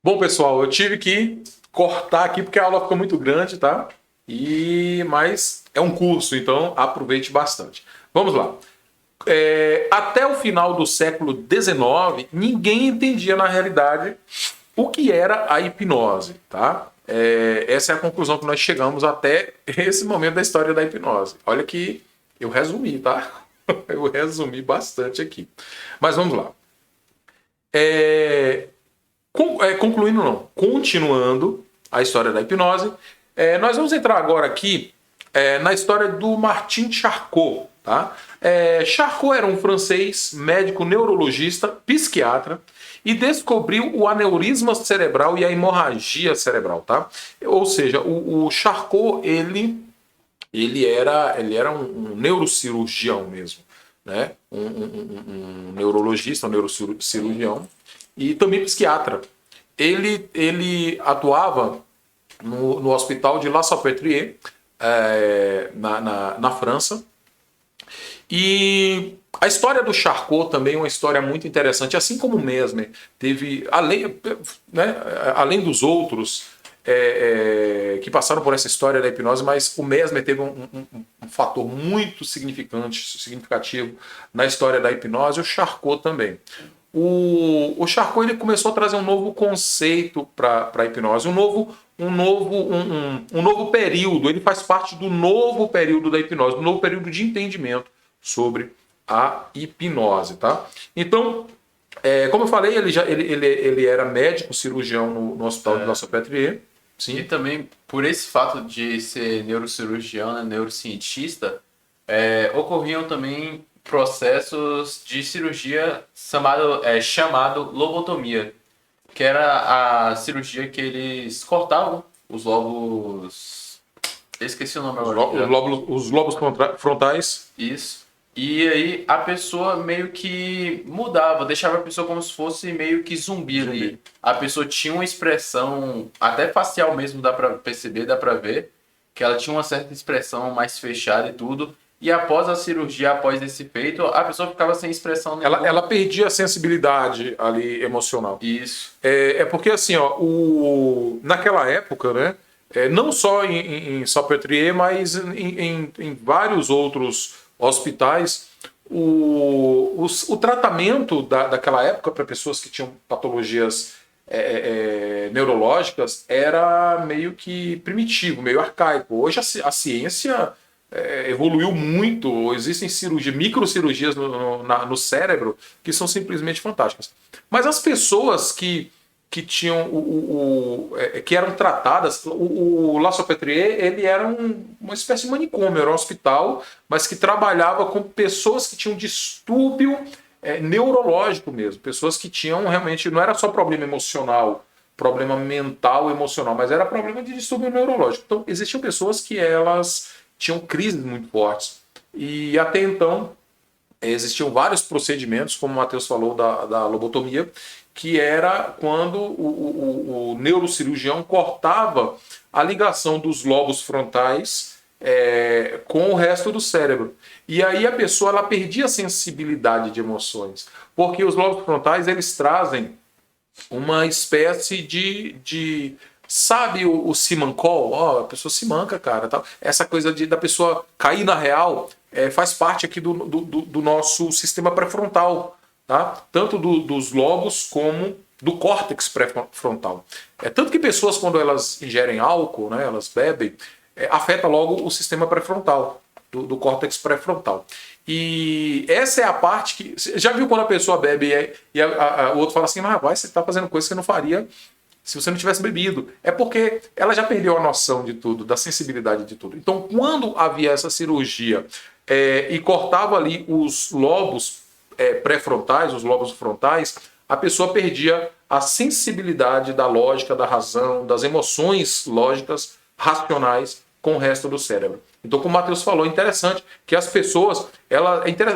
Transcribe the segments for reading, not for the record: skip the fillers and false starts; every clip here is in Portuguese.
Bom, pessoal, eu tive que cortar aqui porque a aula ficou muito grande, tá? Mas é um curso, então aproveite bastante. Vamos lá. Até o final do século XIX, ninguém entendia na realidade o que era a hipnose, tá? Essa é a conclusão que nós chegamos até esse momento da história da hipnose. Olha que eu resumi, tá? Eu resumi bastante aqui. Mas vamos lá. É, Concluindo, não, continuando a história da hipnose, nós vamos entrar agora aqui na história do Martin Charcot. Tá? Charcot era um francês, médico neurologista, psiquiatra, e descobriu o aneurisma cerebral e a hemorragia cerebral. Tá? Ou seja, o Charcot ele era um neurocirurgião mesmo, né? Um neurologista, um neurocirurgião e também psiquiatra. Ele atuava no hospital de La Salpêtrière, na França. E a história do Charcot também é uma história muito interessante, assim como o Mesmer teve, além dos outros que passaram por essa história da hipnose, mas o Mesmer teve um fator muito significativo na história da hipnose, o Charcot também. O Charcot ele começou a trazer um novo conceito para a hipnose, um novo período. Ele faz parte do novo período da hipnose, do novo período de entendimento sobre a hipnose, tá? Então, como eu falei, ele era médico cirurgião no hospital de La Salpêtrière. Sim. E também, por esse fato de ser neurocirurgião, né, neurocientista, ocorriam também processos de cirurgia chamado lobotomia, que era a cirurgia que eles cortavam os lobos... Eu esqueci o nome agora. Os lobos frontais. Isso. E aí a pessoa meio que mudava, deixava a pessoa como se fosse meio que zumbi ali. A pessoa tinha uma expressão, até facial mesmo, dá pra perceber, dá pra ver, que ela tinha uma certa expressão mais fechada e tudo. E após a cirurgia, após esse feito, a pessoa ficava sem expressão nenhuma. Ela perdia a sensibilidade ali emocional. Isso. É porque assim, ó, naquela época, né? Não só em Salpêtrière, mas em vários outros hospitais, o tratamento daquela época para pessoas que tinham patologias neurológicas era meio que primitivo, meio arcaico. Hoje a ciência evoluiu muito, existem microcirurgias no cérebro que são simplesmente fantásticas. Mas as pessoas que tinham que eram tratadas, o La Salpêtrière ele era uma espécie de manicômio, era um hospital, mas que trabalhava com pessoas que tinham distúrbio neurológico mesmo, pessoas que tinham realmente, não era só problema emocional, problema mental emocional, mas era problema de distúrbio neurológico. Então existiam pessoas que elas tinham crises muito fortes e até então existiam vários procedimentos, como o Matheus falou da lobotomia, que era quando o neurocirurgião cortava a ligação dos lobos frontais com o resto do cérebro. E aí a pessoa ela perdia a sensibilidade de emoções, porque os lobos frontais eles trazem uma espécie de sabe o simancol? A pessoa se manca, cara. Tal. Essa coisa da pessoa cair na real faz parte aqui do nosso sistema pré-frontal. Tá? Tanto dos lobos como do córtex pré-frontal. Tanto que pessoas, quando elas ingerem álcool, né, elas bebem, afeta logo o sistema pré-frontal, do córtex pré-frontal. E essa é a parte que... Já viu quando a pessoa bebe e o outro fala assim, rapaz, você está fazendo coisa que você não faria se você não tivesse bebido. É porque ela já perdeu a noção de tudo, da sensibilidade de tudo. Então, quando havia essa cirurgia e cortava ali os lobos pré-frontais, os lobos frontais, a pessoa perdia a sensibilidade da lógica, da razão, das emoções lógicas, racionais com o resto do cérebro. Então, como o Matheus falou, é interessante que as pessoas,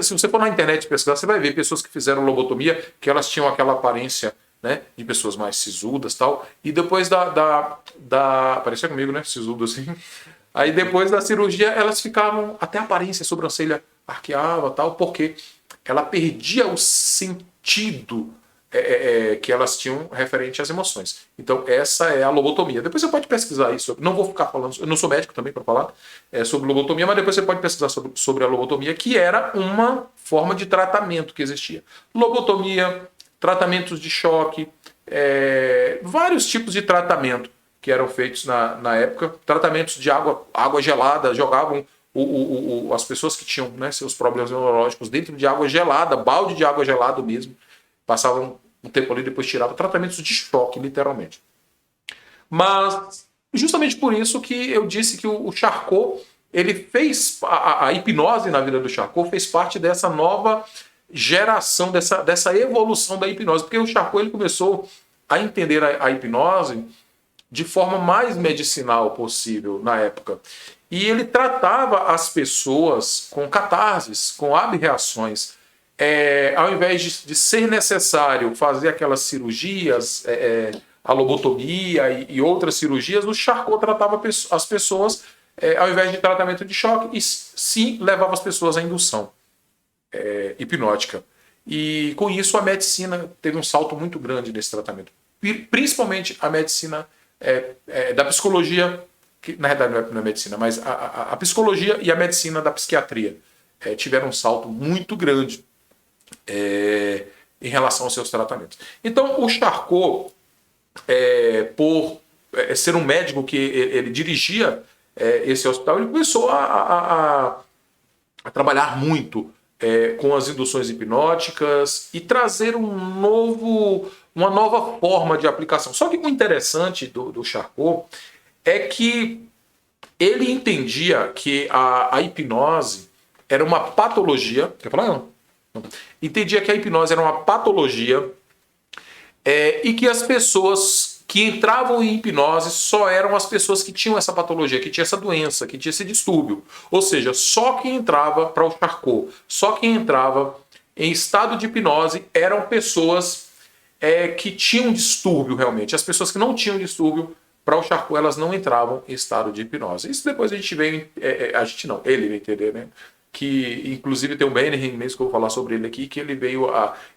se você for na internet pesquisar, você vai ver pessoas que fizeram lobotomia, que elas tinham aquela aparência, né, de pessoas mais sisudas e tal, e depois parecia comigo, né, sisudo assim. Aí depois da cirurgia elas ficavam, até a aparência, a sobrancelha arqueava tal, porque ela perdia o sentido que elas tinham referente às emoções. Então, essa é a lobotomia. Depois você pode pesquisar isso. Não vou ficar falando, eu não sou médico também para falar sobre lobotomia, mas depois você pode pesquisar sobre a lobotomia, que era uma forma de tratamento que existia. Lobotomia, tratamentos de choque, vários tipos de tratamento que eram feitos na época. Tratamentos de água gelada, jogavam as pessoas que tinham, né, seus problemas neurológicos dentro de água gelada, balde de água gelada mesmo. Passavam um tempo ali, depois tirava tratamentos de choque, literalmente. Mas justamente por isso que eu disse que o Charcot, ele fez a hipnose na vida do Charcot fez parte dessa nova geração, dessa evolução da hipnose, porque o Charcot ele começou a entender a hipnose de forma mais medicinal possível na época. E ele tratava as pessoas com catarses, com abreações. Ao invés de ser necessário fazer aquelas cirurgias, a lobotomia e outras cirurgias, o Charcot tratava as pessoas, ao invés de tratamento de choque, e sim levava as pessoas à indução hipnótica. E com isso a medicina teve um salto muito grande nesse tratamento. Principalmente a medicina da psicologia, que na verdade não é medicina, mas a psicologia e a medicina da psiquiatria tiveram um salto muito grande em relação aos seus tratamentos. Então, o Charcot, por ser um médico que ele dirigia esse hospital, ele começou a trabalhar muito com as induções hipnóticas e trazer uma nova forma de aplicação. Só que o interessante do Charcot é que ele entendia que a hipnose era uma patologia. Quer falar? Não. Entendia que a hipnose era uma patologia e que as pessoas que entravam em hipnose só eram as pessoas que tinham essa patologia, que tinha essa doença, que tinha esse distúrbio. Ou seja, só quem entrava para o Charcot, só quem entrava em estado de hipnose eram pessoas que tinham distúrbio realmente. As pessoas que não tinham distúrbio, para o Charcot, elas não entravam em estado de hipnose. Isso depois a gente veio, ele veio entender, né? Que inclusive tem o Benjamin mesmo, que eu vou falar sobre ele aqui, que ele veio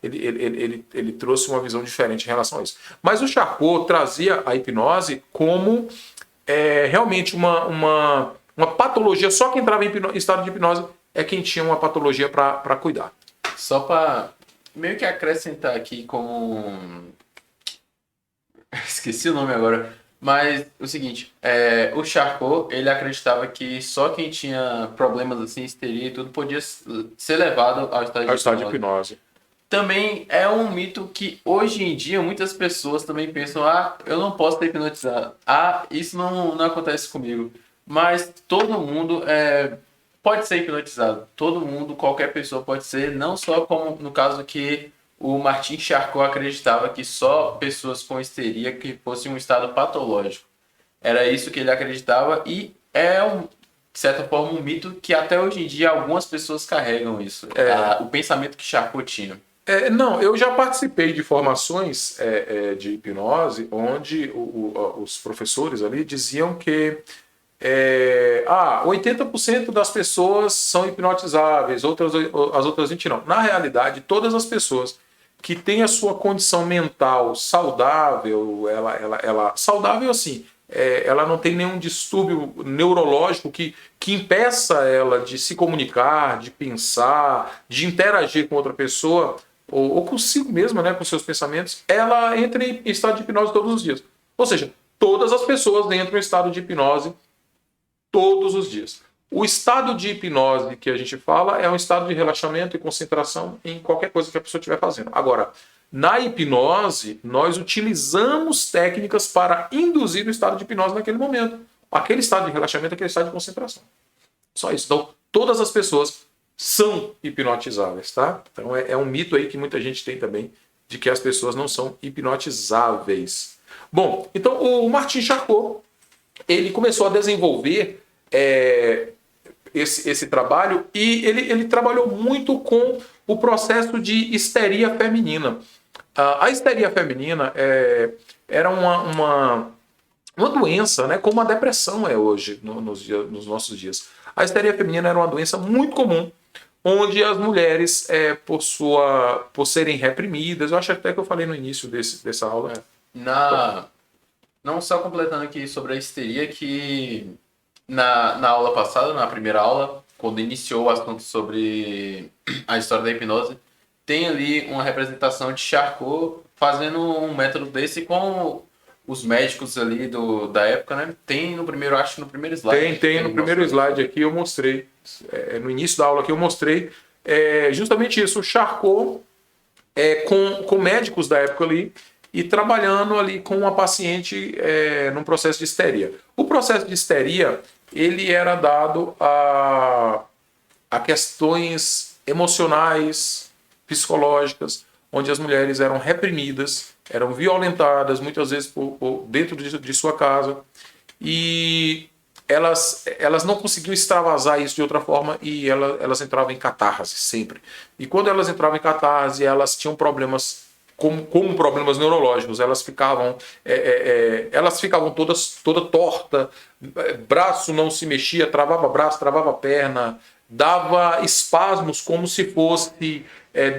ele trouxe uma visão diferente em relação a isso. Mas o Charcot trazia a hipnose como realmente uma patologia. Só quem entrava em estado de hipnose é quem tinha uma patologia para cuidar. Só para meio que acrescentar aqui como... Esqueci o nome agora. Mas o seguinte, o Charcot, ele acreditava que só quem tinha problemas assim, histeria e tudo, podia ser levado ao estado de hipnose. Também é um mito que hoje em dia muitas pessoas também pensam, eu não posso ser hipnotizado, isso não acontece comigo. Mas todo mundo pode ser hipnotizado, todo mundo, qualquer pessoa pode ser, não só como no caso que o Martin Charcot acreditava que só pessoas com histeria que fossem um estado patológico. Era isso que ele acreditava e de certa forma, um mito que até hoje em dia algumas pessoas carregam isso. O pensamento que Charcot tinha. Não, eu já participei de formações de hipnose onde os professores ali diziam que 80% das pessoas são hipnotizáveis, as outras 20% não. Na realidade, todas as pessoas que têm a sua condição mental saudável, ela saudável assim, ela não tem nenhum distúrbio neurológico que impeça ela de se comunicar, de pensar, de interagir com outra pessoa, ou consigo mesma, né, com seus pensamentos, ela entra em estado de hipnose todos os dias. Ou seja, todas as pessoas entram em estado de hipnose todos os dias. O estado de hipnose que a gente fala é um estado de relaxamento e concentração em qualquer coisa que a pessoa estiver fazendo. Agora, na hipnose, nós utilizamos técnicas para induzir o estado de hipnose naquele momento. Aquele estado de relaxamento, aquele estado de concentração. Só isso. Então, todas as pessoas são hipnotizáveis, tá? Então, é um mito aí que muita gente tem também, de que as pessoas não são hipnotizáveis. Bom, então o Martin Charcot, ele começou a desenvolver esse trabalho e ele trabalhou muito com o processo de histeria feminina. A histeria feminina era uma doença, né, como a depressão é hoje nos nossos dias. A histeria feminina era uma doença muito comum, onde as mulheres, por serem reprimidas, eu acho até que eu falei no início dessa aula. Não só completando aqui sobre a histeria, que na aula passada, na primeira aula, quando iniciou o assunto sobre a história da hipnose, tem ali uma representação de Charcot fazendo um método desse com os médicos ali da época, né? Tem no primeiro, acho que no primeiro slide. Tem no primeiro slide aqui eu mostrei, no início da aula aqui eu mostrei justamente isso, o Charcot com médicos da época ali e trabalhando ali com uma paciente num processo de histeria. O processo de histeria, ele era dado a questões emocionais, psicológicas, onde as mulheres eram reprimidas, eram violentadas, muitas vezes dentro de sua casa, e elas não conseguiam extravasar isso de outra forma e elas entravam em catarse sempre. E quando elas entravam em catarse, elas tinham problemas como problemas neurológicos, elas ficavam toda torta, braço não se mexia, travava braço, travava perna, dava espasmos como se fosse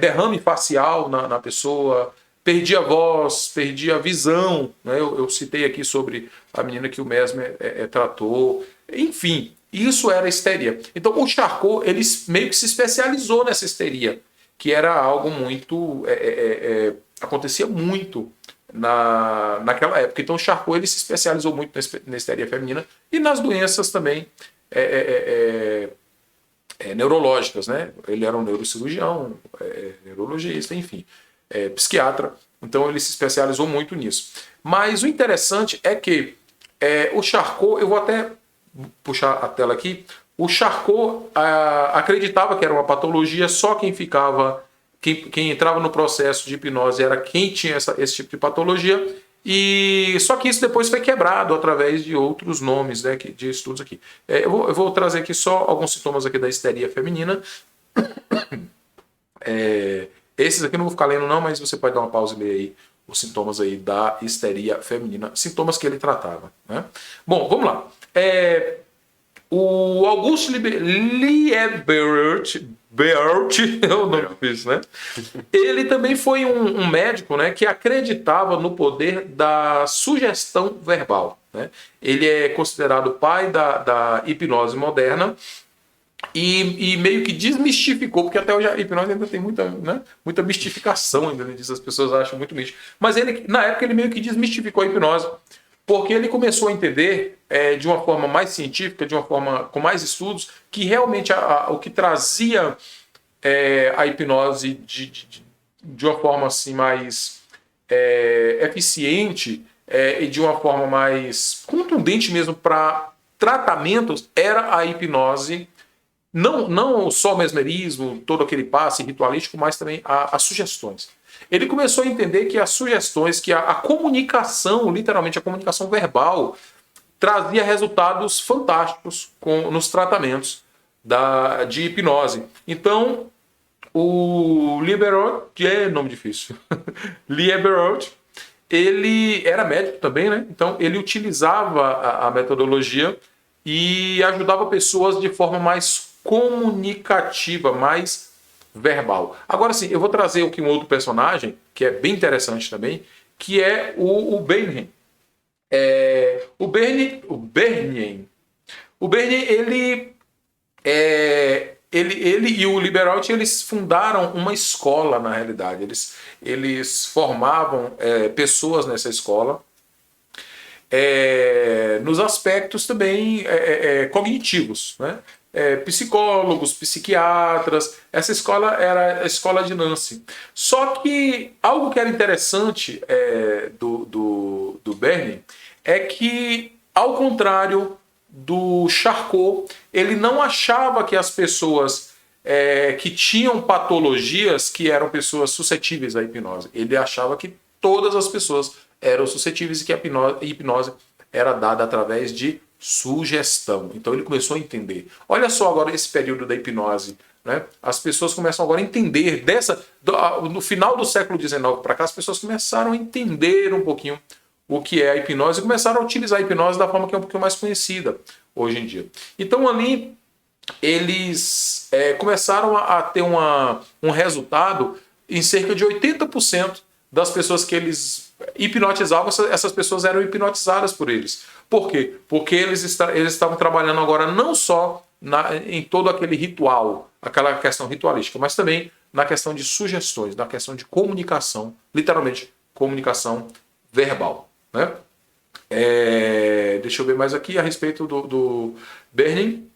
derrame facial na pessoa, perdia a voz, perdia a visão, né? Eu citei aqui sobre a menina que o Mesmer tratou, enfim, isso era histeria. Então o Charcot, ele meio que se especializou nessa histeria, que era algo muito acontecia muito naquela época. Então o Charcot, ele se especializou muito na histeria feminina e nas doenças também neurológicas, né? Ele era um neurocirurgião, neurologista, enfim, psiquiatra. Então ele se especializou muito nisso. Mas o interessante é que o Charcot, eu vou até puxar a tela aqui, o Charcot acreditava que era uma patologia, só quem entrava no processo de hipnose era quem tinha esse tipo de patologia, e só que isso depois foi quebrado através de outros nomes, né, de estudos aqui. Eu vou trazer aqui só alguns sintomas aqui da histeria feminina. Esses aqui eu não vou ficar lendo não, mas você pode dar uma pausa e ler aí os sintomas aí da histeria feminina, sintomas que ele tratava, né? Bom, vamos lá. O Auguste Liebert, é o nome difícil, né? Ele também foi um médico, né, que acreditava no poder da sugestão verbal, né? Ele é considerado o pai da hipnose moderna e meio que desmistificou, porque até hoje a hipnose ainda tem muita mistificação, ainda diz, as pessoas acham muito místico. Mas na época ele meio que desmistificou a hipnose, porque ele começou a entender de uma forma mais científica, de uma forma com mais estudos, que realmente o que trazia a hipnose de uma forma assim mais eficiente e de uma forma mais contundente mesmo para tratamentos era a hipnose, não só o mesmerismo, todo aquele passe ritualístico, mas também as sugestões. Ele começou a entender que as sugestões, que a comunicação, literalmente a comunicação verbal, trazia resultados fantásticos nos tratamentos de hipnose. Então, o Lieberot, nome difícil, Lieberot, ele era médico também, né? Então ele utilizava a metodologia e ajudava pessoas de forma mais comunicativa, mais verbal. Agora sim, eu vou trazer aqui um outro personagem, que é bem interessante também, que é o Bernheim. O Bernheim, ele e o Liberalt, eles fundaram uma escola, na realidade. Eles formavam pessoas nessa escola, nos aspectos também cognitivos, né? Psicólogos, psiquiatras. Essa escola era a escola de Nancy. Só que algo que era interessante do Bernheim é que, ao contrário do Charcot, ele não achava que as pessoas que tinham patologias, que eram pessoas suscetíveis à hipnose. Ele achava que todas as pessoas eram suscetíveis e que a hipnose era dada através de sugestão. Então ele começou a entender. Olha só agora esse período da hipnose, né? As pessoas começam agora a entender no final do século XIX para cá, as pessoas começaram a entender um pouquinho o que é a hipnose e começaram a utilizar a hipnose da forma que é um pouquinho mais conhecida hoje em dia. Então ali eles começaram a ter um resultado em cerca de 80% das pessoas que eles hipnotizavam, essas pessoas eram hipnotizadas por eles. Por quê? Porque eles estavam trabalhando agora não só em todo aquele ritual, aquela questão ritualística, mas também na questão de sugestões, na questão de comunicação, literalmente comunicação verbal. Né? Deixa eu ver mais aqui a respeito do Bernin.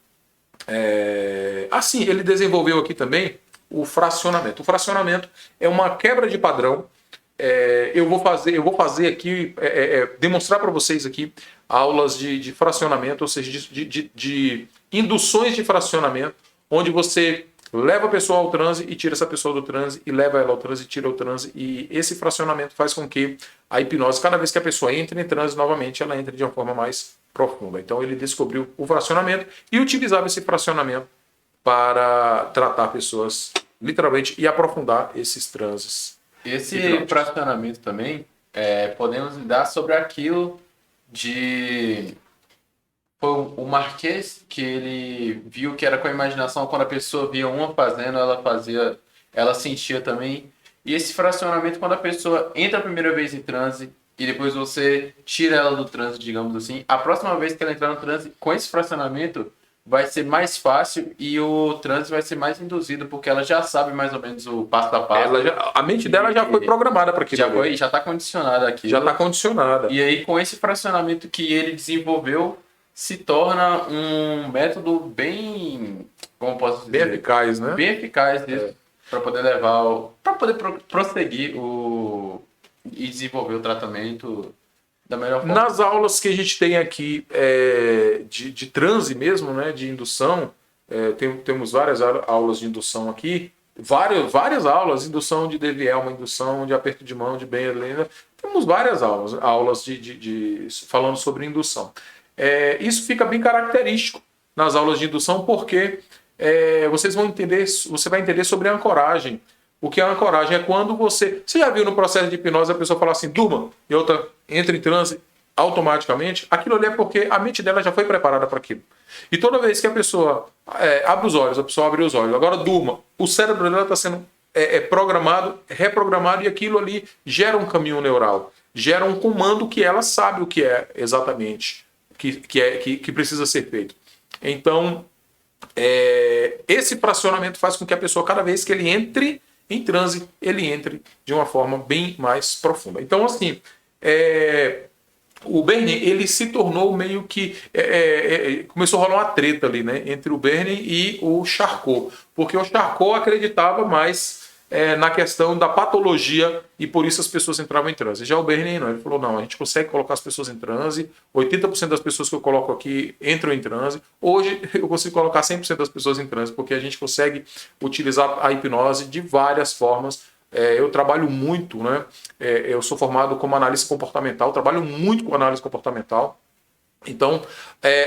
Assim, ele desenvolveu aqui também o fracionamento. O fracionamento é uma quebra de padrão. Eu vou fazer aqui, demonstrar para vocês aqui aulas de fracionamento, ou seja, de induções de fracionamento, onde você leva a pessoa ao transe e tira essa pessoa do transe, e leva ela ao transe e tira o transe. E esse fracionamento faz com que a hipnose, cada vez que a pessoa entra em transe novamente, ela entra de uma forma mais profunda. Então ele descobriu o fracionamento e utilizava esse fracionamento para tratar pessoas, literalmente, e aprofundar esses transes. Esse fracionamento também, podemos lidar sobre aquilo de... Foi o Marquês que ele viu que era com a imaginação, quando a pessoa via uma fazendo, ela sentia também. E esse fracionamento, quando a pessoa entra a primeira vez em transe e depois você tira ela do transe, digamos assim, a próxima vez que ela entrar no transe, com esse fracionamento, vai ser mais fácil e o transe vai ser mais induzido, porque ela já sabe mais ou menos o passo a passo. A mente dela já foi programada para aquilo. Já está condicionada aqui. Já está condicionada. E aí, com esse fracionamento que ele desenvolveu, se torna um método bem, como posso dizer? Bem eficaz, né? Bem eficaz para poder prosseguir e desenvolver o tratamento da melhor forma. Nas aulas que a gente tem aqui de transe mesmo, né, de indução, temos várias aulas de indução aqui, várias aulas, indução de DVL, uma indução de aperto de mão, de Benelina, temos várias aulas falando sobre indução. Isso fica bem característico nas aulas de indução, porque você vai entender sobre a ancoragem. O que é a ancoragem? É quando você já viu no processo de hipnose a pessoa falar assim, durma, e outra entra em transe automaticamente. Aquilo ali é porque a mente dela já foi preparada para aquilo. E toda vez que a pessoa abre os olhos, a pessoa abre os olhos, agora durma, o cérebro dela está sendo programado, reprogramado, e aquilo ali gera um caminho neural, gera um comando que ela sabe o que é exatamente, que precisa ser feito. Então, esse fracionamento faz com que a pessoa, cada vez que ele entre em transe, ele entre de uma forma bem mais profunda. Então, assim, o Bernin, ele se tornou meio que... começou a rolar uma treta ali, né, entre o Bernin e o Charcot, porque o Charcot acreditava mais na questão da patologia e por isso as pessoas entravam em transe. Já o Bernin não, ele falou, não, a gente consegue colocar as pessoas em transe, 80% das pessoas que eu coloco aqui entram em transe. Hoje eu consigo colocar 100% das pessoas em transe, porque a gente consegue utilizar a hipnose de várias formas. Eu trabalho muito, né? Eu sou formado como analista comportamental, trabalho muito com análise comportamental. Então,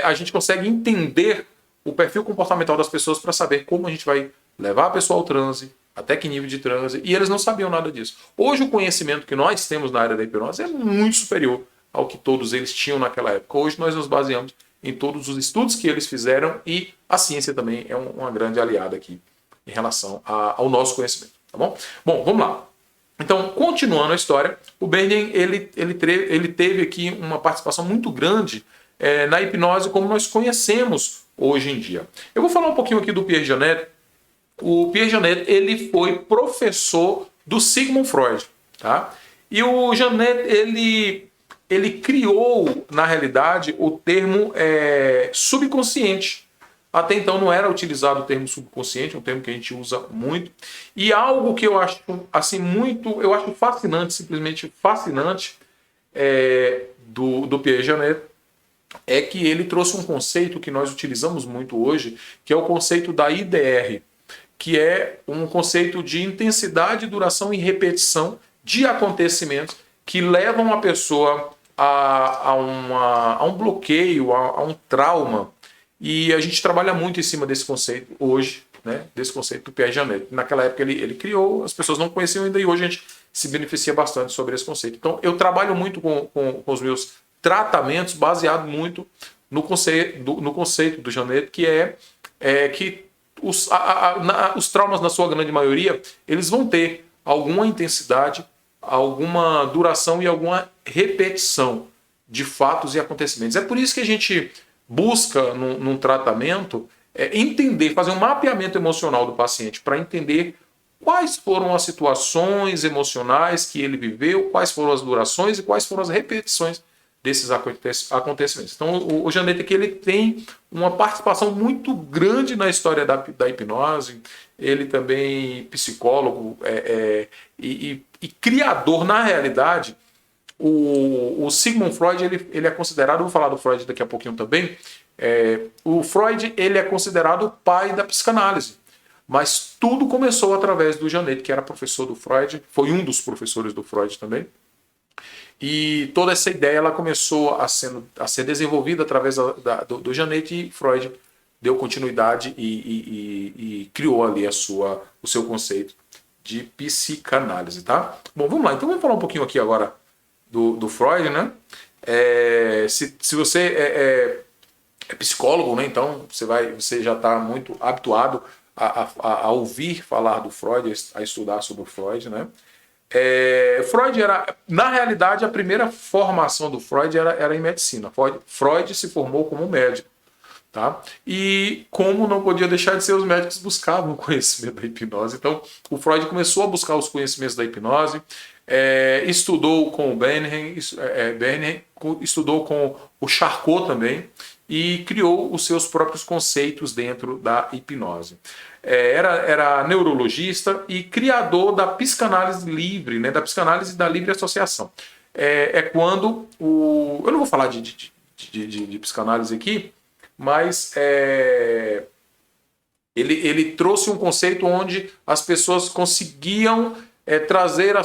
a gente consegue entender o perfil comportamental das pessoas para saber como a gente vai levar a pessoa ao transe, até que nível de transe, e eles não sabiam nada disso. Hoje o conhecimento que nós temos na área da hipnose é muito superior ao que todos eles tinham naquela época. Hoje nós nos baseamos em todos os estudos que eles fizeram e a ciência também é uma grande aliada aqui em relação ao nosso conhecimento. Tá bom? Bom, vamos lá. Então, continuando a história, o Bernin ele teve aqui uma participação muito grande na hipnose como nós conhecemos hoje em dia. Eu vou falar um pouquinho aqui do Pierre Janet. O Pierre Janet, ele foi professor do Sigmund Freud, tá? E o Janet, ele criou, na realidade, o termo subconsciente. Até então não era utilizado o termo subconsciente, um termo que a gente usa muito. E algo que eu acho assim eu acho fascinante, simplesmente fascinante, do Pierre Janet, é que ele trouxe um conceito que nós utilizamos muito hoje, que é o conceito da IDR, que é um conceito de intensidade, duração e repetição de acontecimentos que levam a pessoa a um bloqueio, a um trauma. E a gente trabalha muito em cima desse conceito hoje, né? Desse conceito do Pierre Janet. Naquela época ele criou, as pessoas não conheciam ainda, e hoje a gente se beneficia bastante sobre esse conceito. Então eu trabalho muito com os meus tratamentos baseado muito no conceito do Janet, que é é que os traumas, na sua grande maioria, eles vão ter alguma intensidade, alguma duração e alguma repetição de fatos e acontecimentos. É por isso que a gente busca, num tratamento, entender, fazer um mapeamento emocional do paciente para entender quais foram as situações emocionais que ele viveu, quais foram as durações e quais foram as repetições desses acontecimentos. Então, o Janete aqui, ele tem uma participação muito grande na história da hipnose. Ele também psicólogo e criador, na realidade. O Sigmund Freud, ele é considerado, vou falar do Freud daqui a pouquinho também, o Freud, ele é considerado o pai da psicanálise. Mas tudo começou através do Janete, que era professor do Freud, foi um dos professores do Freud também. E toda essa ideia ela começou a ser desenvolvida através do Janete, e Freud deu continuidade e criou ali o seu conceito de psicanálise, tá? Bom, vamos lá. Então vamos falar um pouquinho aqui agora do Freud, né? Se você é psicólogo, né? Então você já está muito habituado a ouvir falar do Freud, a estudar sobre o Freud, né? Freud era, na realidade, a primeira formação do Freud era em medicina. Freud se formou como médico, tá? E como não podia deixar de ser, os médicos buscavam o conhecimento da hipnose. Então, o Freud começou a buscar os conhecimentos da hipnose, estudou com o Bernheim, estudou com o Charcot também, e criou os seus próprios conceitos dentro da hipnose. Era neurologista e criador da psicanálise livre, né, da psicanálise da livre associação. Quando eu não vou falar de psicanálise aqui, mas ele trouxe um conceito onde as pessoas conseguiam trazer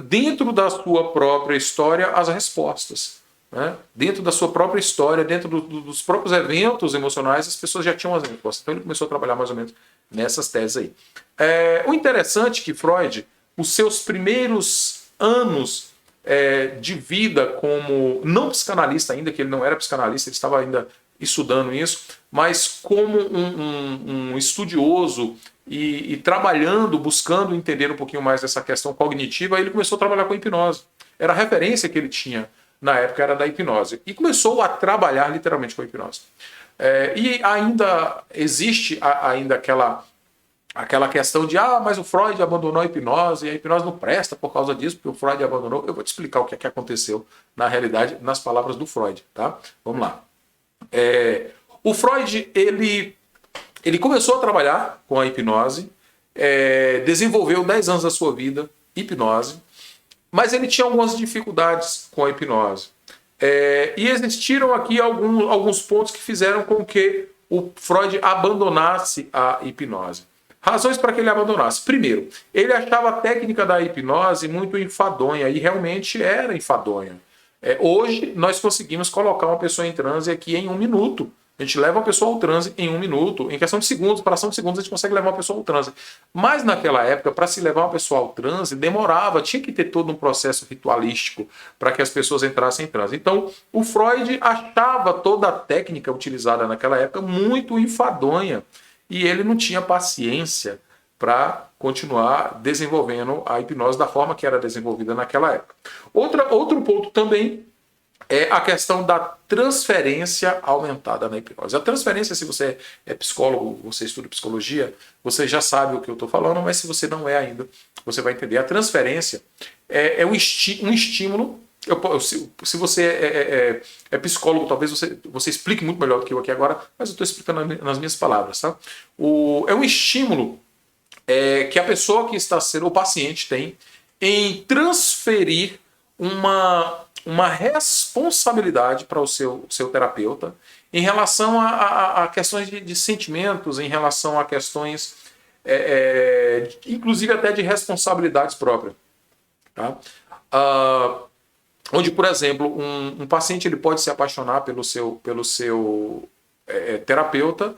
dentro da sua própria história as respostas. Né? Dentro da sua própria história, dentro dos próprios eventos emocionais, as pessoas já tinham as respostas. Então ele começou a trabalhar mais ou menos nessas teses aí. O interessante é que Freud, os seus primeiros anos de vida como não psicanalista ainda, que ele não era psicanalista, ele estava ainda estudando isso, mas como um estudioso e trabalhando, buscando entender um pouquinho mais dessa questão cognitiva, ele começou a trabalhar com hipnose. Era a referência que ele tinha na época, era da hipnose. E começou a trabalhar literalmente com a hipnose. E ainda existe aquela questão de mas o Freud abandonou a hipnose e a hipnose não presta por causa disso, porque o Freud abandonou. Eu vou te explicar o que aconteceu na realidade nas palavras do Freud. Tá? Vamos lá. O Freud, ele começou a trabalhar com a hipnose, desenvolveu 10 anos da sua vida hipnose, mas ele tinha algumas dificuldades com a hipnose. E existiram aqui alguns pontos que fizeram com que o Freud abandonasse a hipnose. Razões para que ele abandonasse. Primeiro, ele achava a técnica da hipnose muito enfadonha, e realmente era enfadonha. Hoje, nós conseguimos colocar uma pessoa em transe aqui em 1 minuto. A gente leva uma pessoa ao transe em 1 minuto. Em questão de segundos, fração de segundos, a gente consegue levar uma pessoa ao transe. Mas naquela época, para se levar uma pessoa ao transe, demorava. Tinha que ter todo um processo ritualístico para que as pessoas entrassem em transe. Então, o Freud achava toda a técnica utilizada naquela época muito enfadonha. E ele não tinha paciência para continuar desenvolvendo a hipnose da forma que era desenvolvida naquela época. Outro ponto também é a questão da transferência aumentada na hipnose. A transferência, se você é psicólogo, você estuda psicologia, você já sabe o que eu estou falando, mas se você não é ainda, você vai entender. A transferência é um estímulo. Se você é psicólogo, talvez você explique muito melhor do que eu aqui agora, mas eu estou explicando nas minhas palavras. Tá? É um estímulo que a pessoa que está sendo, o paciente tem, em transferir uma responsabilidade para o seu terapeuta em relação a questões de sentimentos, em relação a questões, inclusive até de responsabilidades próprias. Tá? Onde, por exemplo, um paciente ele pode se apaixonar pelo seu terapeuta,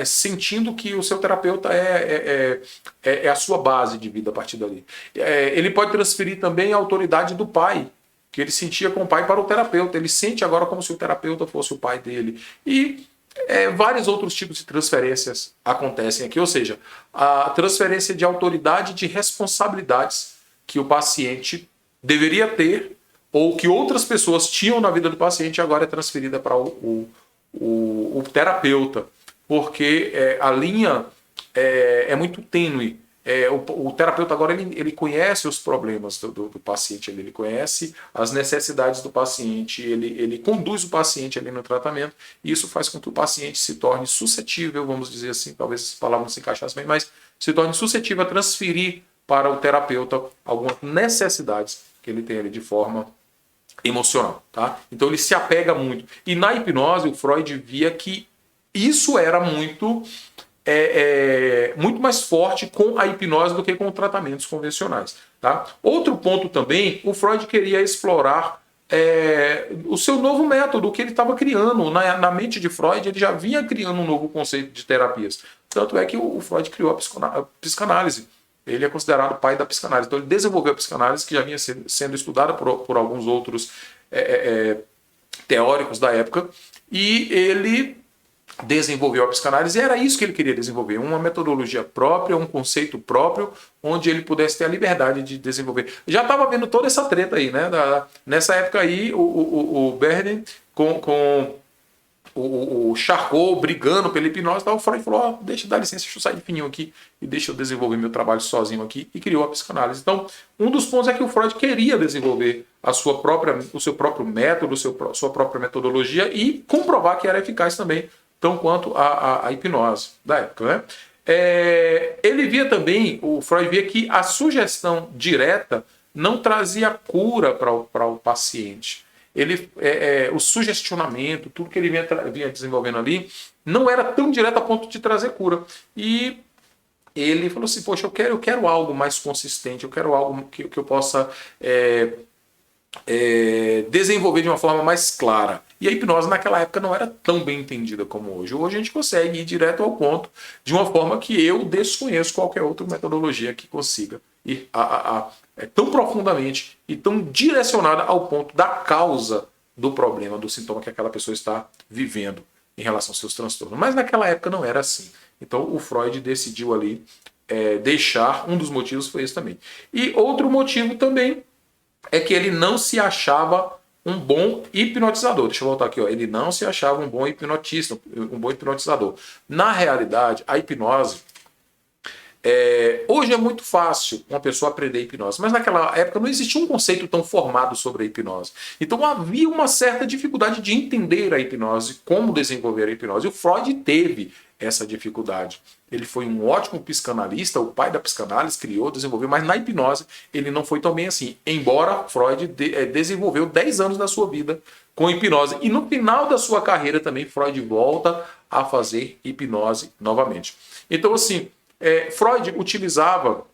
sentindo que o seu terapeuta é a sua base de vida a partir dali. Ele pode transferir também a autoridade do pai, que ele sentia com o pai, para o terapeuta. Ele sente agora como se o terapeuta fosse o pai dele. E Vários outros tipos de transferências acontecem aqui, ou seja, a transferência de autoridade de responsabilidades que o paciente deveria ter ou que outras pessoas tinham na vida do paciente agora é transferida para o terapeuta, porque a linha é muito tênue. O terapeuta agora ele conhece os problemas do paciente, ele conhece as necessidades do paciente, ele conduz o paciente ali no tratamento, e isso faz com que o paciente se torne suscetível, vamos dizer assim, talvez essa palavra não se encaixasse bem, mas se torne suscetível a transferir para o terapeuta algumas necessidades que ele tem ali de forma emocional. Tá? Então ele se apega muito. E na hipnose o Freud via que isso era muito mais forte com a hipnose do que com tratamentos convencionais. Tá? Outro ponto também, o Freud queria explorar o seu novo método, o que ele estava criando. Na mente de Freud, ele já vinha criando um novo conceito de terapias. Tanto é que o Freud criou a psicanálise. Ele é considerado o pai da psicanálise. Então ele desenvolveu a psicanálise, que já vinha sendo estudada por alguns outros teóricos da época, e ele desenvolveu a psicanálise, e era isso que ele queria desenvolver, uma metodologia própria, um conceito próprio, onde ele pudesse ter a liberdade de desenvolver. Já estava vendo toda essa treta aí, né? Nessa época aí, o Bernin com o Charcot brigando pela hipnose, o Freud falou, deixa eu dar licença, deixa eu sair de fininho aqui e deixa eu desenvolver meu trabalho sozinho aqui, e criou a psicanálise. Então, um dos pontos é que o Freud queria desenvolver o seu próprio método, sua própria metodologia e comprovar que era eficaz também, tão quanto a hipnose da época. Né? Ele via também, o Freud via que a sugestão direta não trazia cura para o paciente. O sugestionamento, tudo que ele vinha desenvolvendo ali, não era tão direto a ponto de trazer cura. E ele falou assim, poxa, eu quero algo mais consistente, eu quero algo que eu possa desenvolver de uma forma mais clara. E a hipnose naquela época não era tão bem entendida como hoje. Hoje a gente consegue ir direto ao ponto de uma forma que eu desconheço qualquer outra metodologia que consiga ir tão profundamente e tão direcionada ao ponto da causa do problema, do sintoma que aquela pessoa está vivendo em relação aos seus transtornos. Mas naquela época não era assim. Então o Freud decidiu ali deixar, um dos motivos foi esse também. E outro motivo também é que ele não se achava um bom hipnotizador. Deixa eu voltar aqui. Ele não se achava um bom hipnotista, um bom hipnotizador. Na realidade, a hipnose... hoje é muito fácil uma pessoa aprender hipnose, mas naquela época não existia um conceito tão formado sobre a hipnose. Então havia uma certa dificuldade de entender a hipnose, como desenvolver a hipnose. E o Freud teve essa dificuldade. Ele foi um ótimo psicanalista, o pai da psicanálise, criou, desenvolveu, mas na hipnose ele não foi tão bem assim. Embora Freud desenvolveu 10 anos da sua vida com hipnose. E no final da sua carreira também Freud volta a fazer hipnose novamente. Então assim, Freud utilizava,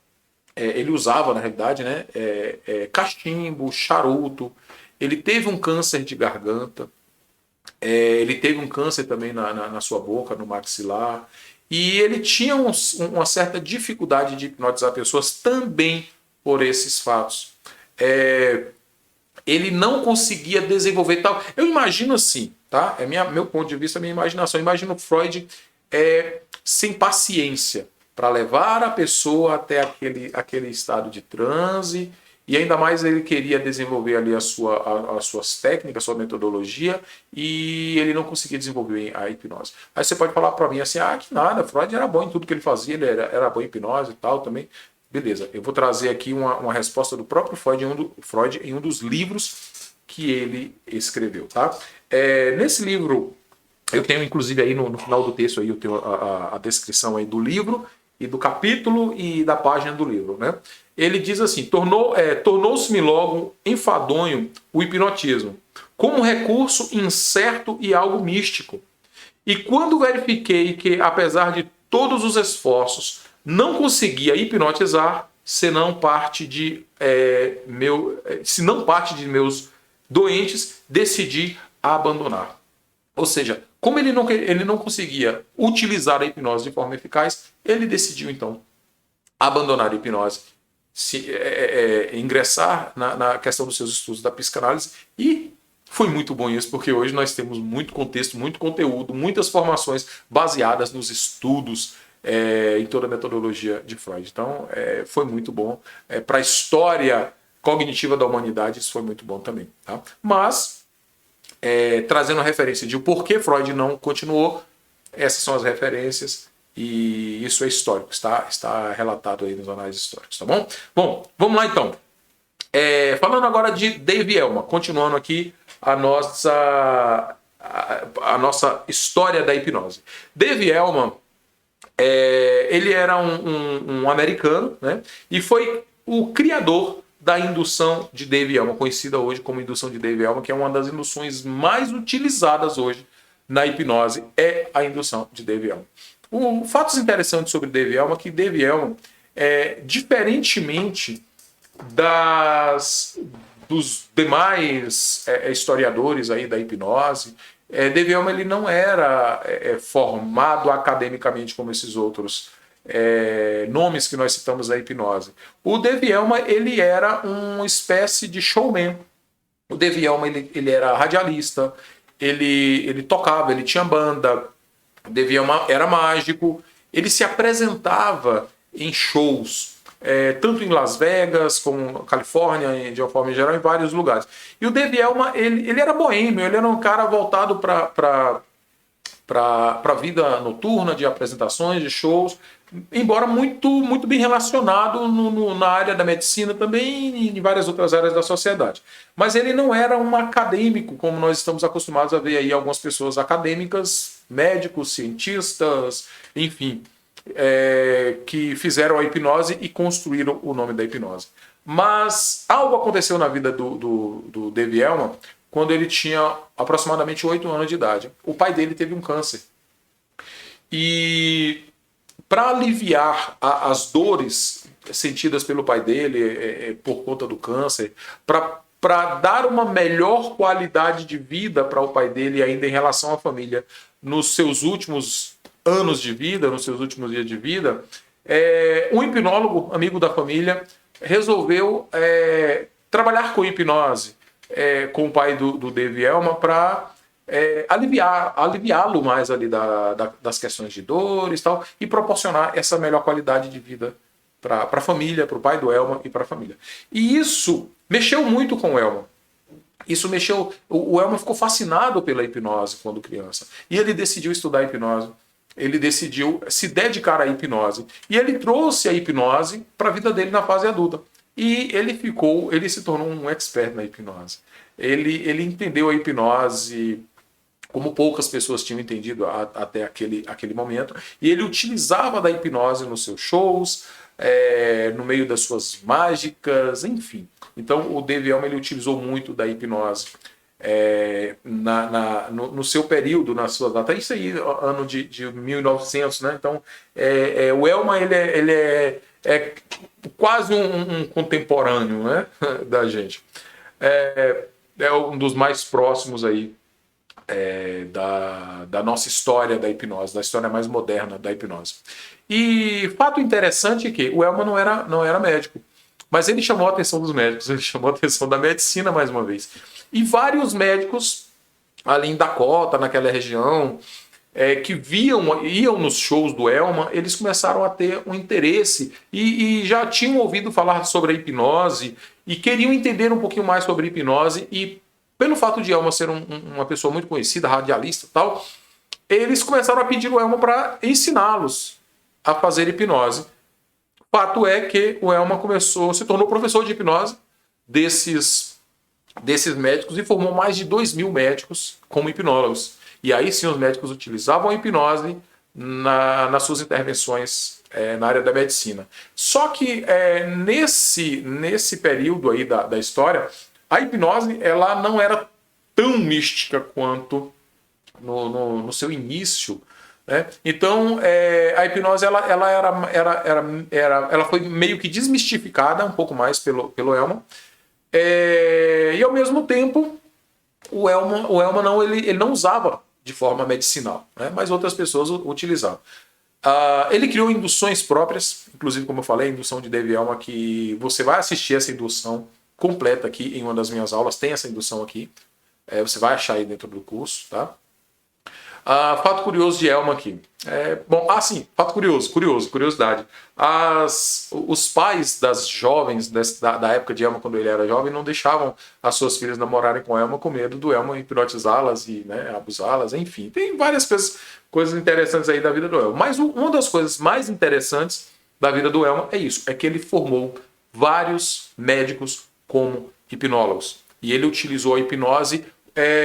ele usava na realidade, né, cachimbo, charuto. Ele teve um câncer de garganta. Ele teve um câncer também na sua boca, no maxilar. E ele tinha uma certa dificuldade de hipnotizar pessoas também por esses fatos. Ele não conseguia desenvolver tal. Eu imagino assim, tá? Meu ponto de vista, minha imaginação. Eu imagino Freud sem paciência para levar a pessoa até aquele estado de transe. E ainda mais ele queria desenvolver ali as suas técnicas, a sua metodologia, e ele não conseguia desenvolver a hipnose. Aí você pode falar para mim assim, que nada, Freud era bom em tudo que ele fazia, ele era bom em hipnose e tal também. Beleza, eu vou trazer aqui uma resposta do próprio Freud em um dos livros que ele escreveu. Tá? Nesse livro, eu tenho inclusive aí no final do texto, aí eu tenho a descrição aí do livro, e do capítulo e da página do livro, né? Ele diz assim, tornou-se-me logo enfadonho o hipnotismo, como recurso incerto e algo místico. E quando verifiquei que, apesar de todos os esforços, não conseguia hipnotizar, se não parte de meus doentes, decidi abandonar. Ou seja, como ele não conseguia utilizar a hipnose de forma eficaz, ele decidiu então abandonar a hipnose, ingressar na questão dos seus estudos da psicanálise e Foi muito bom isso, porque hoje nós temos muito contexto, muito conteúdo, muitas formações baseadas nos estudos em toda a metodologia de Freud. Então, foi muito bom. Para a história cognitiva da humanidade, isso foi muito bom também. Tá? Mas, trazendo a referência de o porquê Freud não continuou, essas são as referências e isso é histórico, está relatado aí nos anais históricos, tá bom? Bom, vamos lá então. Falando agora de Dave Elman, continuando aqui a nossa história da hipnose. Dave Elman, ele era um americano, né? E foi o criador da indução de Dave Elman, conhecida hoje como indução de Dave Elman, que é uma das induções mais utilizadas hoje na hipnose, é a indução de Dave Elman. Fatos interessantes sobre Dave Elman é que Dave Elman, diferentemente dos demais historiadores aí da hipnose, Dave Elman ele não era formado academicamente como esses outros nomes que nós citamos da hipnose. O Dave Elman ele era uma espécie de showman. O Dave Elman ele era radialista, ele tocava, ele tinha banda, o Dave Elman era mágico, ele se apresentava em shows, tanto em Las Vegas, como Califórnia, de uma forma geral, em vários lugares. E o Dave Elman, ele era boêmio, ele era um cara voltado para a vida noturna, de apresentações, de shows, embora muito bem relacionado na área da medicina também e em várias outras áreas da sociedade. Mas ele não era um acadêmico, como nós estamos acostumados a ver aí algumas pessoas acadêmicas, médicos, cientistas, enfim, que fizeram a hipnose e construíram o nome da hipnose. Mas algo aconteceu na vida do Dave Elman quando ele tinha aproximadamente 8 anos de idade. O pai dele teve um câncer. E para aliviar as dores sentidas pelo pai dele por conta do câncer, para dar uma melhor qualidade de vida para o pai dele ainda em relação à família nos seus últimos anos de vida, nos seus últimos dias de vida, um hipnólogo, amigo da família, resolveu trabalhar com hipnose com o pai do Dave Elman para aliviá-lo mais ali das questões de dores e tal, e proporcionar essa melhor qualidade de vida para a família, para o pai do Elman e para a família. E isso mexeu muito com o Elman. O Elman ficou fascinado pela hipnose quando criança. E ele decidiu estudar hipnose. Ele decidiu se dedicar à hipnose. E ele trouxe a hipnose para a vida dele na fase adulta. E ele se tornou um expert na hipnose. Ele entendeu a hipnose como poucas pessoas tinham entendido até aquele momento. E ele utilizava da hipnose nos seus shows, no meio das suas mágicas, enfim. Então o Dave Elman ele utilizou muito da hipnose no seu período, na sua data. Isso aí, ano de 1900, né? Então o Elman ele é quase um contemporâneo, né, da gente. É um dos mais próximos aí da nossa história da hipnose, da história mais moderna da hipnose. E fato interessante é que o Elman não era médico, mas ele chamou a atenção dos médicos, ele chamou a atenção da medicina mais uma vez. E vários médicos ali em Dakota, naquela região, que iam nos shows do Elman, eles começaram a ter um interesse e já tinham ouvido falar sobre a hipnose e queriam entender um pouquinho mais sobre hipnose. E pelo fato de Elman ser uma pessoa muito conhecida, radialista e tal, eles começaram a pedir o Elman para ensiná-los a fazer hipnose. Fato é que o Elman se tornou professor de hipnose desses médicos e formou mais de 2.000 médicos como hipnólogos. E aí sim os médicos utilizavam a hipnose nas suas intervenções na área da medicina. Só que nesse período aí da história, a hipnose ela não era tão mística quanto no seu início. Né? Então a hipnose ela foi meio que desmistificada um pouco mais pelo Elman. E ao mesmo tempo o Elman ele não usava de forma medicinal, né? Mas outras pessoas utilizavam. Ele criou induções próprias, inclusive, como eu falei, a indução de Dave Elman, que você vai assistir essa indução completa aqui em uma das minhas aulas, tem essa indução aqui. Você vai achar aí dentro do curso, tá? Fato curioso de Elma aqui. Sim, fato curiosidade. Os pais das jovens da época de Elma, quando ele era jovem, não deixavam as suas filhas namorarem com Elma com medo do Elma hipnotizá-las e, né, abusá-las, enfim. Tem várias coisas interessantes aí da vida do Elma. Mas uma das coisas mais interessantes da vida do Elma é isso, é que ele formou vários médicos como hipnólogos. E ele utilizou a hipnose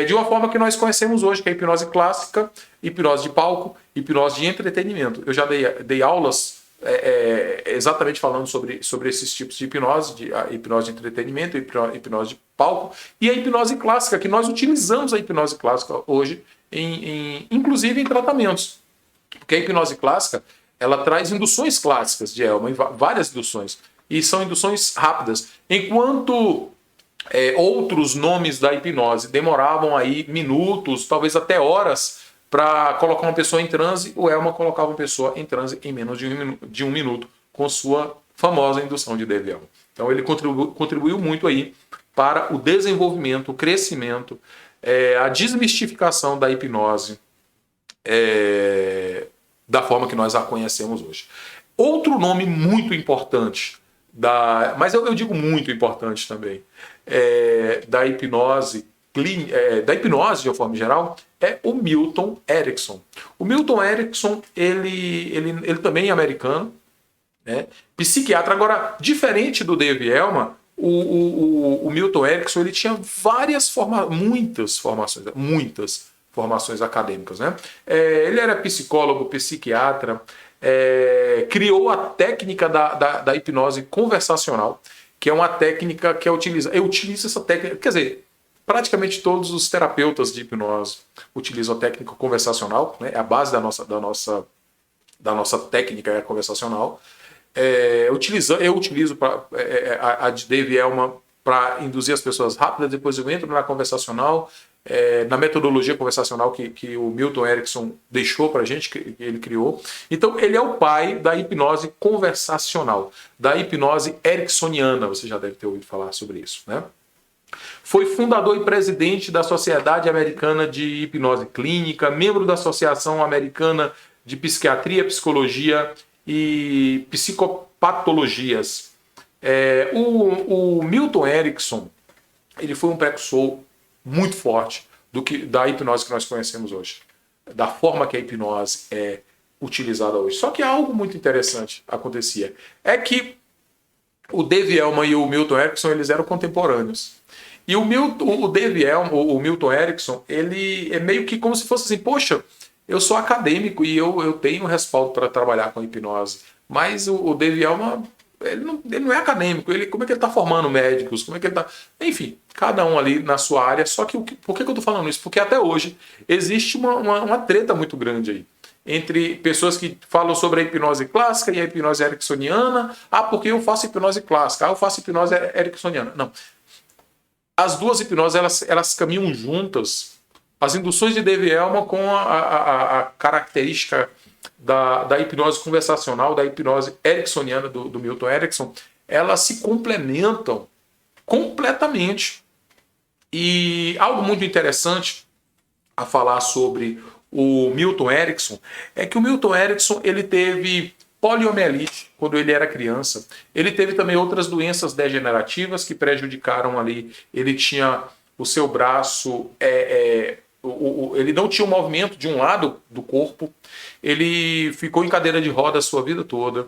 de uma forma que nós conhecemos hoje, que é a hipnose clássica, hipnose de palco, hipnose de entretenimento. Eu já dei aulas exatamente falando sobre esses tipos de hipnose, a hipnose de entretenimento, a hipnose de palco e a hipnose clássica, que nós utilizamos a hipnose clássica hoje, inclusive em tratamentos. Porque a hipnose clássica, ela traz induções clássicas de Elma, várias induções, e são induções rápidas, enquanto outros nomes da hipnose demoravam aí minutos, talvez até horas, para colocar uma pessoa em transe. O Elma colocava uma pessoa em transe em menos de um minuto, com sua famosa indução de Dave Elma. Então ele contribuiu muito aí para o desenvolvimento, o crescimento, a desmistificação da hipnose da forma que nós a conhecemos hoje. Outro nome muito importante, mas eu digo muito importante também, da hipnose de uma forma geral, é o Milton Erickson. O Milton Erickson, ele também é americano, né? Psiquiatra. Agora, diferente do Dave Elma, o Milton Erickson, ele tinha muitas formações acadêmicas, né? Ele era psicólogo, psiquiatra, criou a técnica da hipnose conversacional, que é uma técnica que eu utilizo essa técnica, quer dizer, praticamente todos os terapeutas de hipnose utilizam a técnica conversacional, né? É a base da nossa técnica conversacional. Eu utilizo a de Dave Elma para induzir as pessoas rápidas, depois eu entro na conversacional, na metodologia conversacional que o Milton Erickson deixou para a gente, que ele criou. Então ele é o pai da hipnose conversacional, da hipnose ericksoniana, você já deve ter ouvido falar sobre isso, né? Foi fundador e presidente da Sociedade Americana de Hipnose Clínica, membro da Associação Americana de Psiquiatria, Psicologia e Psicopatologias. O Milton Erickson, ele foi um precursor muito forte da hipnose que nós conhecemos hoje, da forma que a hipnose é utilizada hoje. Só que algo muito interessante acontecia, é que o Dave Elma e o Milton Erickson, eles eram contemporâneos. E o Dave Elma, o Milton Erickson, ele é meio que como se fosse assim, poxa, eu sou acadêmico e eu tenho respaldo para trabalhar com hipnose, mas o Dave Elma, ele não é acadêmico, como é que ele está formando médicos, como é que ele está... Enfim, cada um ali na sua área, só que por que eu estou falando isso? Porque até hoje existe uma treta muito grande aí, entre pessoas que falam sobre a hipnose clássica e a hipnose ericksoniana. Porque eu faço hipnose clássica, eu faço hipnose ericksoniana. Não. As duas hipnoses, elas caminham juntas. As induções de Dave Elma com a característica da hipnose conversacional, da hipnose ericksoniana do Milton Erickson, elas se complementam completamente. E algo muito interessante a falar sobre o Milton Erickson é que o Milton Erickson, ele teve poliomielite quando ele era criança. Ele teve também outras doenças degenerativas que prejudicaram ali. Ele tinha o seu braço, ele não tinha o movimento de um lado do corpo. Ele ficou em cadeira de roda a sua vida toda.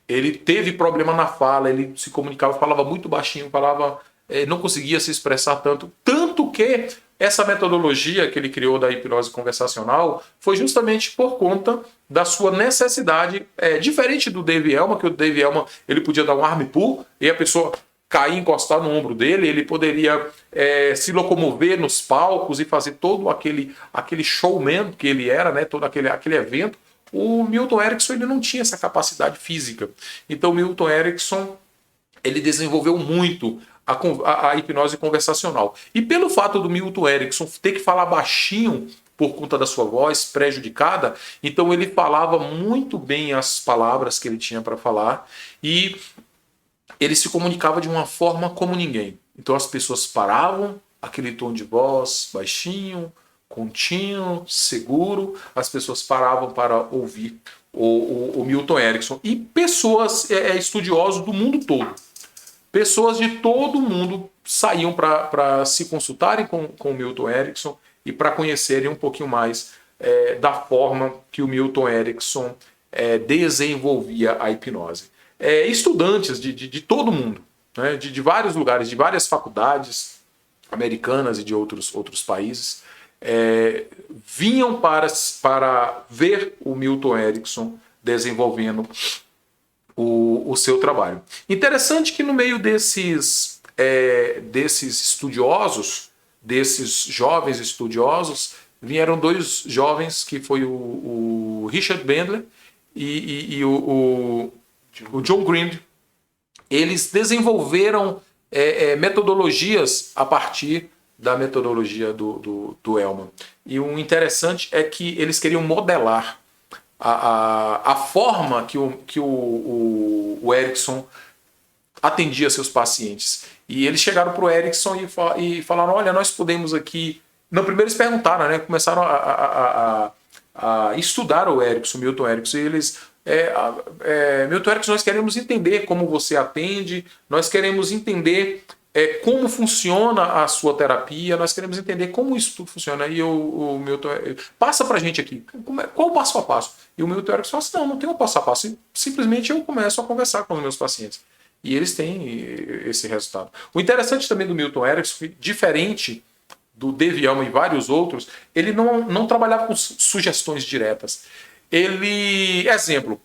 Ele teve problema na fala, ele se comunicava, falava muito baixinho, não conseguia se expressar tanto que essa metodologia que ele criou da hipnose conversacional foi justamente por conta da sua necessidade, diferente do Dave Elma, que o Dave Elma ele podia dar um arm pull e a pessoa cair, encostar no ombro dele, ele poderia se locomover nos palcos e fazer todo aquele showman que ele era, né, todo aquele evento. O Milton Erickson ele não tinha essa capacidade física. Então o Milton Erickson ele desenvolveu muito a hipnose conversacional. E pelo fato do Milton Erickson ter que falar baixinho por conta da sua voz prejudicada, então ele falava muito bem as palavras que ele tinha para falar e ele se comunicava de uma forma como ninguém. Então as pessoas paravam aquele tom de voz baixinho, contínuo, seguro. As pessoas paravam para ouvir o Milton Erickson. E pessoas estudiosos do mundo todo. Pessoas de todo mundo saíam para se consultarem com o Milton Erickson e para conhecerem um pouquinho mais da forma que o Milton Erickson desenvolvia a hipnose. Estudantes de todo mundo, né, de vários lugares, de várias faculdades americanas e de outros países, vinham para ver o Milton Erickson desenvolvendo o seu trabalho. Interessante que no meio desses estudiosos, desses jovens estudiosos, vieram dois jovens, que foi o Richard Bandler e o John Grind. Eles desenvolveram metodologias a partir da metodologia do Elman. E o interessante é que eles queriam modelar a forma que o Erickson atendia seus pacientes. E eles chegaram para o Erickson e falaram: olha, nós podemos aqui... Não, primeiro eles perguntaram, né? Começaram a estudar o Erickson, Milton Erickson, e eles... Milton Erickson, nós queremos entender como você atende, nós queremos entender como funciona a sua terapia, nós queremos entender como isso tudo funciona. E o Milton, passa pra gente aqui, qual o passo a passo? E o Milton Erickson fala assim: não tem um passo a passo, simplesmente eu começo a conversar com os meus pacientes. E eles têm esse resultado. O interessante também do Milton Erickson, diferente do Dave Elman e vários outros, ele não trabalhava com sugestões diretas. Exemplo,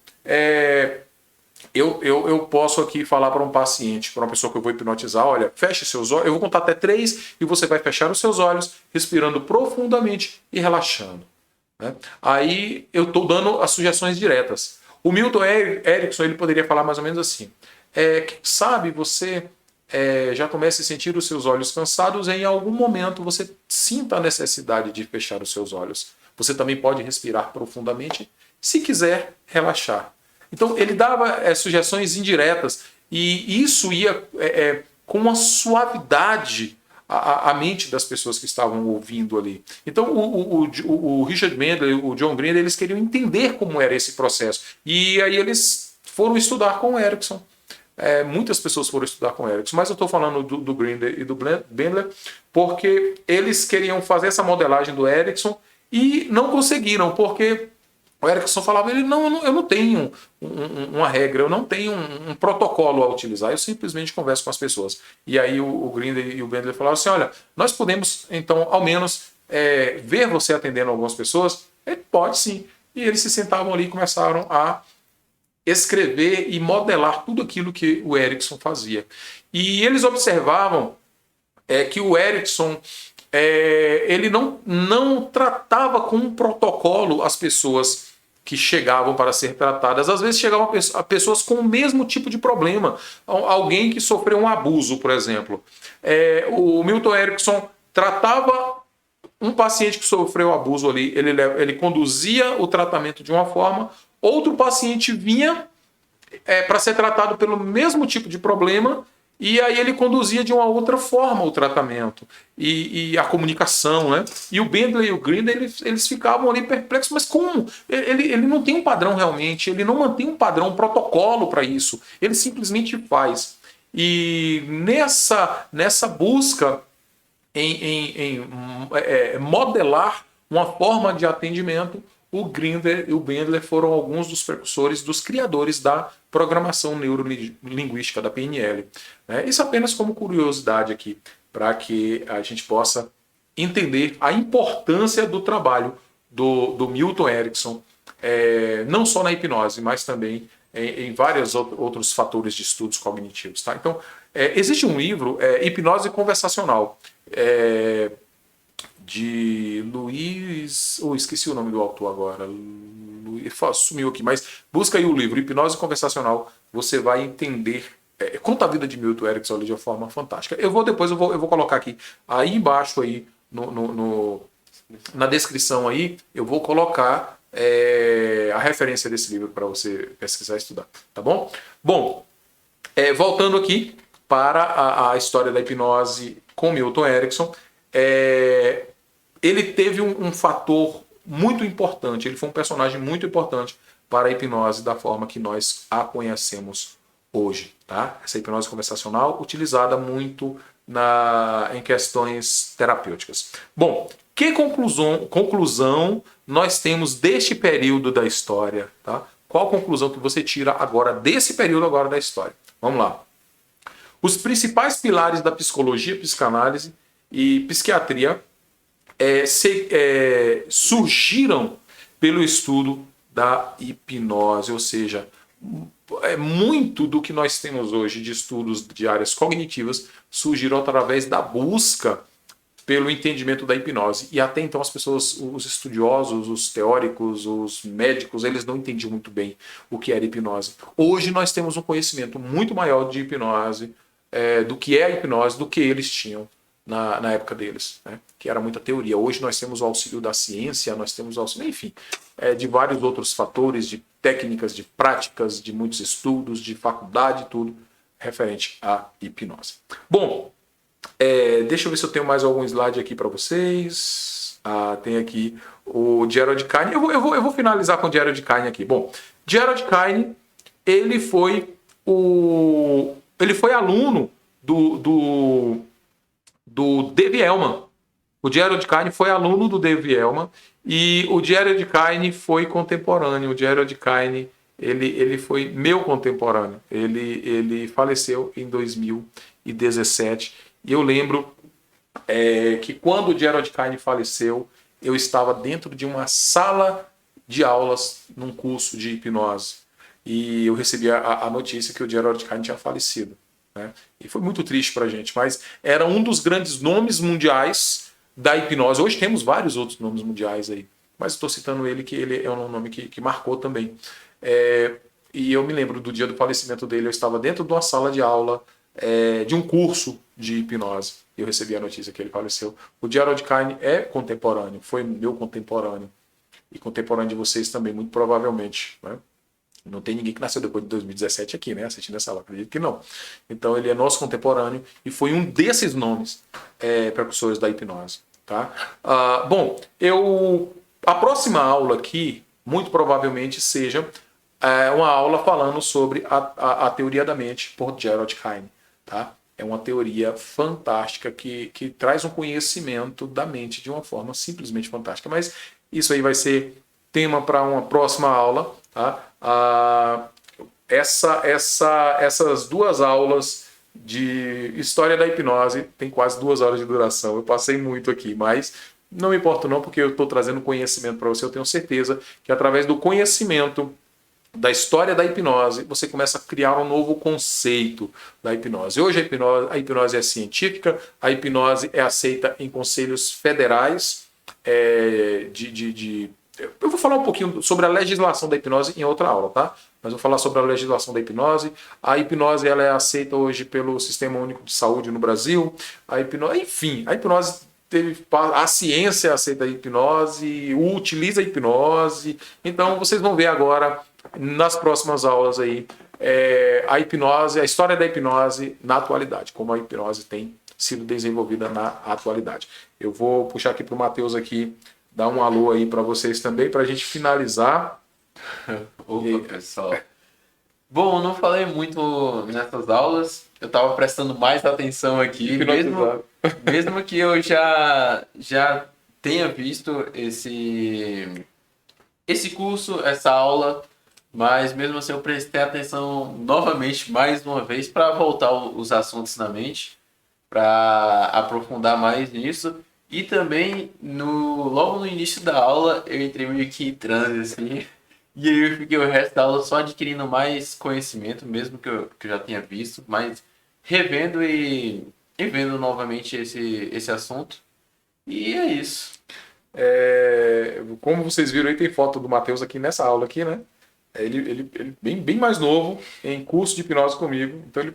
eu posso aqui falar para um paciente, para uma pessoa que eu vou hipnotizar: olha, feche seus olhos, eu vou contar até 3 e você vai fechar os seus olhos, respirando profundamente e relaxando. Né? Aí eu estou dando as sugestões diretas. O Milton Erickson, ele poderia falar mais ou menos assim: quem sabe você já comece a sentir os seus olhos cansados, e em algum momento você sinta a necessidade de fechar os seus olhos. Você também pode respirar profundamente, se quiser relaxar. Então ele dava sugestões indiretas, e isso ia com uma suavidade a mente das pessoas que estavam ouvindo ali. Então o Richard Bandler e o John Grinder, eles queriam entender como era esse processo. E aí eles foram estudar com o Erickson. Muitas pessoas foram estudar com o Erickson, mas eu estou falando do Grinder e do Bandler porque eles queriam fazer essa modelagem do Erickson e não conseguiram, porque o Erickson falava: eu não tenho uma regra, eu não tenho um protocolo a utilizar, eu simplesmente converso com as pessoas. E aí o Grinder e o Bandler falaram assim: olha, nós podemos então ao menos ver você atendendo algumas pessoas? Ele pode sim. E eles se sentavam ali e começaram a escrever e modelar tudo aquilo que o Erickson fazia. E eles observavam que o Erickson ele não tratava com um protocolo as pessoas que chegavam para ser tratadas. Às vezes chegavam a pessoas com o mesmo tipo de problema. Alguém que sofreu um abuso, por exemplo. O Milton Erickson tratava um paciente que sofreu abuso ali, ele conduzia o tratamento de uma forma. Outro paciente vinha para ser tratado pelo mesmo tipo de problema, e aí ele conduzia de uma outra forma o tratamento e a comunicação, né? E o Bandler e o Grinder, eles ficavam ali perplexos: mas como? Ele não tem um padrão realmente, ele não mantém um padrão, um protocolo para isso, ele simplesmente faz. E nessa busca em modelar uma forma de atendimento, o Grinder e o Bandler foram alguns dos precursores, dos criadores da programação neurolinguística da PNL. Isso apenas como curiosidade aqui, para que a gente possa entender a importância do trabalho do Milton Erickson, não só na hipnose, mas também em vários outros fatores de estudos cognitivos. Tá? Então, existe um livro, Hipnose Conversacional, de Luiz... esqueci o nome do autor agora. Sumiu aqui, mas busca aí o livro Hipnose Conversacional, você vai entender. Conta a vida de Milton Erickson ali de uma forma fantástica. Depois eu vou colocar aqui, aí embaixo aí, na descrição aí, eu vou colocar a referência desse livro para você pesquisar e estudar, tá bom? Bom, voltando aqui para a história da hipnose com Milton Erickson, ele teve um fator muito importante, ele foi um personagem muito importante para a hipnose da forma que nós a conhecemos hoje. Tá? Essa hipnose conversacional utilizada muito em questões terapêuticas. Bom, que conclusão nós temos deste período da história? Tá? Qual a conclusão que você tira agora desse período agora da história? Vamos lá. Os principais pilares da psicologia, psicanálise e psiquiatria surgiram pelo estudo da hipnose, ou seja, muito do que nós temos hoje de estudos de áreas cognitivas surgiram através da busca pelo entendimento da hipnose. E até então as pessoas, os estudiosos, os teóricos, os médicos, eles não entendiam muito bem o que era hipnose. Hoje nós temos um conhecimento muito maior de hipnose, do que é a hipnose, do que eles tinham na época deles, né? Que era muita teoria. Hoje nós temos o auxílio da ciência, nós temos o auxílio, enfim, de vários outros fatores, de técnicas, de práticas, de muitos estudos, de faculdade, tudo referente à hipnose. Bom, deixa eu ver se eu tenho mais algum slide aqui para vocês. Tem aqui o Gerald Kine. Eu vou finalizar com o Gerald Kine aqui. Bom, Gerald Kine, ele foi aluno do Dave Elman. O Gerald Kine foi aluno do Dave Elman e o Gerald Kine foi contemporâneo. O Gerald Kine, ele foi meu contemporâneo. Ele faleceu em 2017. E eu lembro que quando o Gerald Kine faleceu, eu estava dentro de uma sala de aulas num curso de hipnose. E eu recebi a notícia que o Gerald Kine tinha falecido. Né? E foi muito triste para a gente, mas era um dos grandes nomes mundiais da hipnose. Hoje temos vários outros nomes mundiais aí, mas estou citando ele, que ele é um nome que marcou também. E eu me lembro do dia do falecimento dele, eu estava dentro de uma sala de aula de um curso de hipnose, e eu recebi a notícia que ele faleceu. O Gerald Kine é contemporâneo, foi meu contemporâneo, e contemporâneo de vocês também, muito provavelmente, né? Não tem ninguém que nasceu depois de 2017 aqui, né? Assistindo essa aula, acredito que não. Então ele é nosso contemporâneo e foi um desses nomes precursores da hipnose. Tá? Bom, a próxima aula aqui, muito provavelmente seja uma aula falando sobre a teoria da mente por Gerald Kine. Tá? É uma teoria fantástica que traz um conhecimento da mente de uma forma simplesmente fantástica. Mas isso aí vai ser tema para uma próxima aula. Tá? Essas duas aulas de história da hipnose tem quase 2 horas de duração. Eu passei muito aqui, mas não me importo não, porque eu estou trazendo conhecimento para você. Eu tenho certeza que através do conhecimento da história da hipnose, você começa a criar um novo conceito da hipnose. Hoje a hipnose é científica, a hipnose é aceita em conselhos federais eu vou falar um pouquinho sobre a legislação da hipnose em outra aula, tá? Mas vou falar sobre a legislação da hipnose. A hipnose ela é aceita hoje pelo Sistema Único de Saúde no Brasil. A hipnose a ciência aceita a hipnose, utiliza a hipnose. Então vocês vão ver agora nas próximas aulas aí a hipnose, a história da hipnose na atualidade, como a hipnose tem sido desenvolvida na atualidade. Eu vou puxar aqui para o Matheus aqui, dar um alô aí para vocês também, para a gente finalizar. Opa, pessoal. Bom, eu não falei muito nessas aulas, eu estava prestando mais atenção aqui, mesmo que eu já tenha visto esse curso, essa aula, mas mesmo assim eu prestei atenção novamente, mais uma vez, para voltar os assuntos na mente, para aprofundar mais nisso. E também, logo no início da aula, eu entrei meio que em transe, assim, e aí eu fiquei o resto da aula só adquirindo mais conhecimento, mesmo que eu já tinha visto, mas revendo e vendo novamente esse assunto. E é isso. Como vocês viram aí, tem foto do Matheus aqui nessa aula aqui, né? Ele bem mais novo, em curso de hipnose comigo, então ele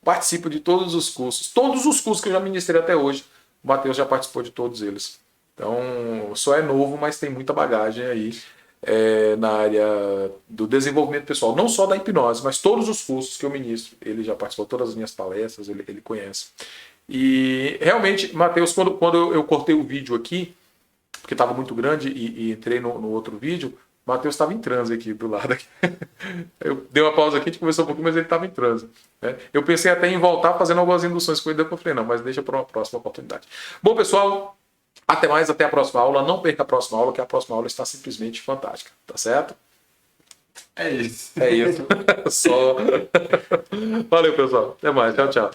participa de todos os cursos que eu já ministrei até hoje. O Matheus já participou de todos eles. Então, só é novo, mas tem muita bagagem aí na área do desenvolvimento pessoal. Não só da hipnose, mas todos os cursos que eu ministro. Ele já participou de todas as minhas palestras, ele conhece. E realmente, Matheus, quando eu cortei o vídeo aqui, porque estava muito grande e entrei no outro vídeo, o Matheus estava em transe aqui do lado. Aqui. Eu dei uma pausa aqui, a gente conversou um pouquinho, mas ele estava em transe. Né? Eu pensei até em voltar fazendo algumas induções com ele, depois eu falei, não, mas deixa para uma próxima oportunidade. Bom, pessoal, até mais, até a próxima aula. Não perca a próxima aula, que a próxima aula está simplesmente fantástica. Tá certo? É isso. É isso. Só. Valeu, pessoal. Até mais. Tchau, tchau.